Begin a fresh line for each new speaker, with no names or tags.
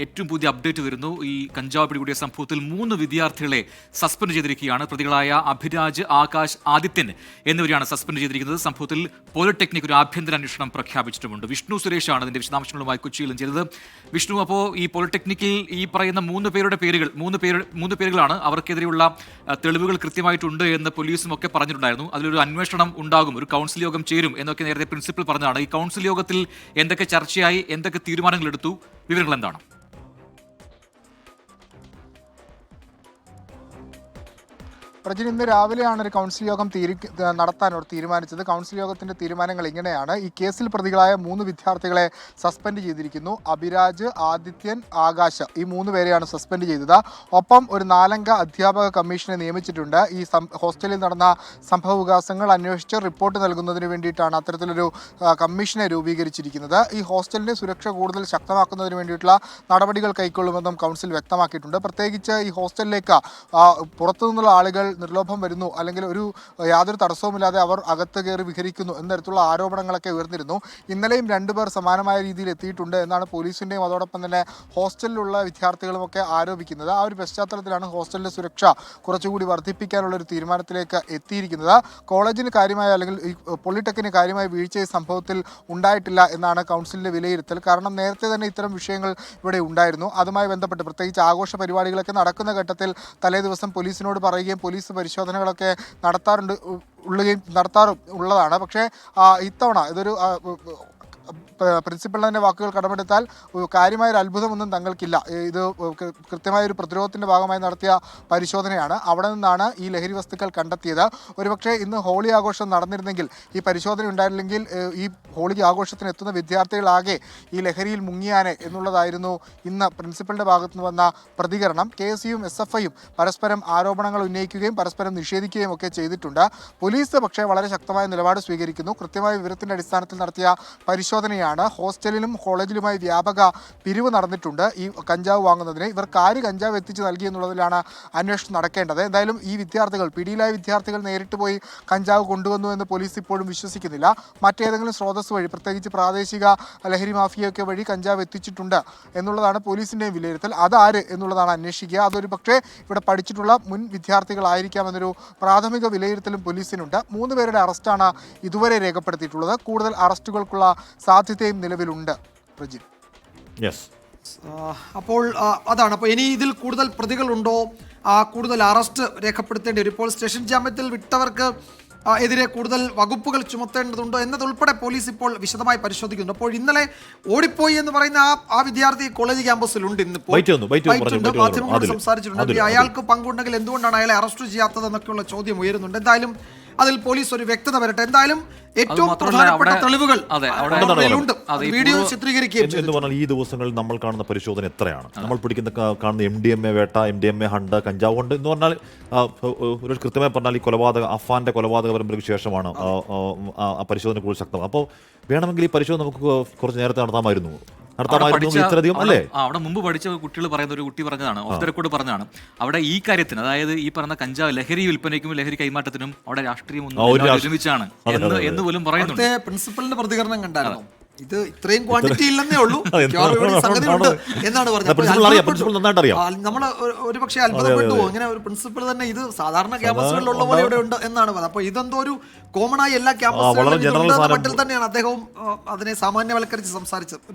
ഏറ്റവും പുതിയ അപ്ഡേറ്റ് വരുന്നു. ഈ കഞ്ചാവ് പിടികൂടിയ സംഭവത്തിൽ 3 വിദ്യാർത്ഥികളെ സസ്പെൻഡ് ചെയ്തിരിക്കുകയാണ്. പ്രതികളായ അഭിരാജ്, ആകാശ്, ആദിത്യൻ എന്നിവരെയാണ് സസ്പെൻഡ് ചെയ്തിരിക്കുന്നത്. സംഭവത്തിൽ പോളിടെക്നിക് ഒരു ആഭ്യന്തര അന്വേഷണം പ്രഖ്യാപിച്ചിട്ടുമുണ്ട്. വിഷ്ണു സുരേഷാണ് ഇതിന്റെ വിശദാംശങ്ങളുമായി കൊച്ചിയിൽ ചെയ്തത്. വിഷ്ണു, അപ്പോൾ ഈ പോളിടെക്നിക്കിൽ ഈ പറയുന്ന 3 പേരുടെ പേരുകളാണ്. അവർക്കെതിരെയുള്ള തെളിവുകൾ കൃത്യമായിട്ടുണ്ട് എന്ന് പോലീസും ഒക്കെ പറഞ്ഞിട്ടുണ്ടായിരുന്നു. അതിലൊരു അന്വേഷണം ഉണ്ടാകും, ഒരു കൗൺസിൽ യോഗം ചേരും എന്നൊക്കെ നേരത്തെ പ്രിൻസിപ്പൽ പറഞ്ഞതാണ്. ഈ കൗൺസിൽ യോഗത്തിൽ എന്തൊക്കെ ചർച്ചയായി, എന്തൊക്കെ തീരുമാനങ്ങൾ എടുത്തു, വിവരങ്ങൾ എന്താണ്?
പ്രജിൻ, ഇന്ന് രാവിലെയാണ് ഒരു കൗൺസിൽ യോഗം നടത്താനോട് തീരുമാനിച്ചത്. കൗൺസിൽ യോഗത്തിന്റെ തീരുമാനങ്ങൾ ഇങ്ങനെയാണ്. ഈ കേസിൽ പ്രതികളായ 3 വിദ്യാർത്ഥികളെ സസ്പെൻഡ് ചെയ്തിരിക്കുന്നു. അഭിരാജ്, ആദിത്യൻ, ആകാശ്, ഈ 3 പേരെയാണ് സസ്പെൻഡ് ചെയ്തത്. ഒപ്പം ഒരു 4-അംഗ അധ്യാപക കമ്മീഷനെ നിയമിച്ചിട്ടുണ്ട്. ഈ ഹോസ്റ്റലിൽ നടന്ന സംഭവ വികാസങ്ങൾ അന്വേഷിച്ച് റിപ്പോർട്ട് നൽകുന്നതിന് വേണ്ടിയിട്ടാണ് അത്തരത്തിലൊരു കമ്മീഷനെ രൂപീകരിച്ചിരിക്കുന്നത്. ഈ ഹോസ്റ്റലിന്റെ സുരക്ഷ കൂടുതൽ ശക്തമാക്കുന്നതിന് വേണ്ടിയിട്ടുള്ള നടപടികൾ കൈക്കൊള്ളുമെന്നും കൗൺസിൽ വ്യക്തമാക്കിയിട്ടുണ്ട്. പ്രത്യേകിച്ച് ഈ ഹോസ്റ്റലിലേക്ക് പുറത്തുനിന്നുള്ള ആളുകൾ നിർലോഭം വരുന്നു, അല്ലെങ്കിൽ യാതൊരു തടസ്സവുമില്ലാതെ അവർ അകത്ത് കയറി വിഹരിക്കുന്നു എന്ന തരത്തിലുള്ള ആരോപണങ്ങളൊക്കെ ഉയർന്നിരുന്നു. ഇന്നലെയും 2 പേർ സമാനമായ രീതിയിൽ എത്തിയിട്ടുണ്ട് എന്നാണ് പോലീസിന്റെയും അതോടൊപ്പം തന്നെ ഹോസ്റ്റലിലുള്ള വിദ്യാർത്ഥികളുമൊക്കെ ആരോപിക്കുന്നത്. ആ ഒരു പശ്ചാത്തലത്തിലാണ് ഹോസ്റ്റലിന്റെ സുരക്ഷ കുറച്ചുകൂടി വർദ്ധിപ്പിക്കാനുള്ള ഒരു തീരുമാനത്തിലേക്ക് എത്തിയിരിക്കുന്നത്. കോളേജിന് കാര്യമായ, അല്ലെങ്കിൽ ഈ പോളിടെക്നിക്കിന് കാര്യമായ വീഴ്ച ഈ സംഭവത്തിൽ ഉണ്ടായിട്ടില്ല എന്നാണ് കൗൺസിലിന്റെ വിലയിരുത്തൽ. കാരണം നേരത്തെ തന്നെ ഇത്തരം വിഷയങ്ങൾ ഇവിടെ ഉണ്ടായിരുന്നു. അതുമായി ബന്ധപ്പെട്ട് പ്രത്യേകിച്ച് ആഘോഷ പരിപാടികളൊക്കെ നടക്കുന്ന ഘട്ടത്തിൽ തലേ ദിവസം പോലീസിനോട് പറയുകയും പോലീസ് പരിശോധനകളൊക്കെ നടത്താറുള്ളതാണ്. പക്ഷേ ഇത്തവണ ഇതൊരു പ്രിൻസിപ്പലിന്റെ തന്നെ വാക്കുകൾ കടമെടുത്താൽ കാര്യമായൊരു അത്ഭുതമൊന്നും തങ്ങൾക്കില്ല. ഇത് കൃത്യമായൊരു പ്രതിരോധത്തിന്റെ ഭാഗമായി നടത്തിയ പരിശോധനയാണ്. അവിടെ നിന്നാണ് ഈ ലഹരി വസ്തുക്കൾ കണ്ടെത്തിയത്. ഒരുപക്ഷെ ഇന്ന് ഹോളി ആഘോഷം നടന്നിരുന്നെങ്കിൽ, ഈ പരിശോധന ഉണ്ടായിരുന്നെങ്കിൽ ഈ ഹോളി ആഘോഷത്തിന് എത്തുന്ന വിദ്യാർത്ഥികളാകെ ഈ ലഹരിയിൽ മുങ്ങിയാനെ എന്നുള്ളതായിരുന്നു ഇന്ന് പ്രിൻസിപ്പലിന്റെ ഭാഗത്തു നിന്ന് വന്ന പ്രതികരണം. KSUയും SFIയും പരസ്പരം ആരോപണങ്ങൾ ഉന്നയിക്കുകയും പരസ്പരം നിഷേധിക്കുകയും ഒക്കെ ചെയ്തിട്ടുണ്ട്. പോലീസ് പക്ഷേ വളരെ ശക്തമായ നിലപാട് സ്വീകരിക്കുന്നു. കൃത്യമായ വിവരത്തിന്റെ അടിസ്ഥാനത്തിൽ നടത്തിയ പരിശോധനയാണ്. ഹോസ്റ്റലിലും കോളേജിലുമായി വ്യാപക പിരിവ് നടന്നിട്ടുണ്ട് ഈ കഞ്ചാവ് വാങ്ങുന്നതിന്. ഇവർക്ക് ആര് കഞ്ചാവ് എത്തിച്ച് നൽകി എന്നുള്ളതിലാണ് അന്വേഷണം നടക്കേണ്ടത്. എന്തായാലും ഈ വിദ്യാർത്ഥികൾ, പിടിയിലായ വിദ്യാർത്ഥികൾ നേരിട്ട് പോയി കഞ്ചാവ് കൊണ്ടുവന്നു എന്ന് പോലീസ് ഇപ്പോഴും വിശ്വസിക്കുന്നില്ല. മറ്റേതെങ്കിലും സ്രോതസ് വഴി, പ്രത്യേകിച്ച് പ്രാദേശിക ലഹരി മാഫിയൊക്കെ വഴി കഞ്ചാവ് എത്തിച്ചിട്ടുണ്ട് എന്നുള്ളതാണ് പോലീസിൻ്റെയും വിലയിരുത്തൽ. അതാര് എന്നുള്ളതാണ് അന്വേഷിക്കുക. അതൊരു പക്ഷേ ഇവിടെ പഠിച്ചിട്ടുള്ള മുൻ വിദ്യാർത്ഥികളായിരിക്കാമെന്നൊരു പ്രാഥമിക വിലയിരുത്തലും പോലീസിനുണ്ട്. 3 പേരുടെ അറസ്റ്റാണ് ഇതുവരെ രേഖപ്പെടുത്തിയിട്ടുള്ളത്. കൂടുതൽ അറസ്റ്റുകൾക്കുള്ള സാധ്യതയും നിലവിലുണ്ട്. പ്രജിൻ,
അപ്പോൾ അതാണ്. അപ്പോൾ ഇനി ഇതിൽ കൂടുതൽ പ്രതികളുണ്ടോ, കൂടുതൽ അറസ്റ്റ് രേഖപ്പെടുത്തേണ്ടി വരും? ഇപ്പോൾ സ്റ്റേഷൻ ജാമ്യത്തിൽ വിട്ടവർക്ക് എതിരെ കൂടുതൽ വകുപ്പുകൾ ചുമത്തേണ്ടതുണ്ടോ എന്നതുൾപ്പെടെ പോലീസ് ഇപ്പോൾ വിശദമായി പരിശോധിക്കുന്നു. അപ്പോൾ ഇന്നലെ ഓടിപ്പോയി എന്ന് പറയുന്ന ആ വിദ്യാർത്ഥി കോളേജ് ക്യാമ്പസിലുണ്ട്. ഇന്നിപ്പോൾ മാധ്യമങ്ങളോട് സംസാരിച്ചിട്ടുണ്ട്. അയാൾക്ക് പങ്കുണ്ടെങ്കിൽ എന്തുകൊണ്ടാണ് അയാളെ അറസ്റ്റ് ചെയ്യാത്തത് എന്നൊക്കെയുള്ള ചോദ്യം ഉയരുന്നുണ്ട്. എന്തായാലും അതിൽ പോലീസ് ഒരു വ്യക്തത വരട്ടെ. എന്തായാലും ഏറ്റവും പ്രധാനപ്പെട്ട തെളിവുകൾ വീഡിയോ ചിത്രീകരിക്കുകയും
എന്ന് പറഞ്ഞാൽ ഈ ദിവസങ്ങളിൽ നമ്മൾ കാണുന്ന പരിശോധന എത്രയാണ്? നമ്മൾ കാണുന്ന MDMA വേട്ട, MDMA ഹണ്ട്, കഞ്ചാവ് കൊണ്ട് എന്ന് പറഞ്ഞാൽ ഒരു കൃത്യമായി പറഞ്ഞാൽ ഈ അഫാന്റെ കൊലപാതക പരമ്പരയ്ക്ക് ശേഷമാണ് ആ പരിശോധന കൂടുതൽ ശക്തം. അപ്പോൾ വേണമെങ്കിൽ ഈ പരിശോധന നമുക്ക് കുറച്ച് നേരത്തെ നടത്താമായിരുന്നു.
അവിടെ മുമ്പ് പഠിച്ച കുട്ടികൾ പറയുന്ന ഒരു കുട്ടി പറഞ്ഞതാണ്, ഓഫ് ദ റെക്കോർഡ് പറഞ്ഞതാണ്, അവിടെ ഈ കാര്യത്തിന്, അതായത് ഈ പറഞ്ഞ കഞ്ചാവ് ലഹരി വിൽപ്പനയ്ക്കും ലഹരി കൈമാറ്റത്തിനും അവിടെ രാഷ്ട്രീയം ഒരുമിച്ചാണ് എന്ന് പോലും പറയുന്നുണ്ട്.
പ്രിൻസിപ്പലിന്റെ പ്രതികരണം കണ്ടായിരുന്നു. ഇത് ഇത്രയും ക്വാണ്ടിറ്റി ഇല്ലെന്നേ ഉള്ളൂ, സംഗതി ഉണ്ട് എന്നാണ് പറഞ്ഞത്. നമ്മൾ ഒരു പക്ഷേ അത്ഭുതപ്പെട്ടു. ഇങ്ങനെ ഒരു പ്രിൻസിപ്പൽ തന്നെ ഇത് സാധാരണ ക്യാമ്പസുകളിലുള്ള പോലെ ഇവിടെ ഉണ്ട് എന്നാണ് പറഞ്ഞത്. അപ്പൊ ഇതെന്തോ ഒരു കോമൺ ആയി എല്ലാ ക്യാമ്പസുകളിലും തന്നെയാണ് അദ്ദേഹവും അതിനെ സാമാന്യവൽക്കരിച്ച് സംസാരിച്ചത്.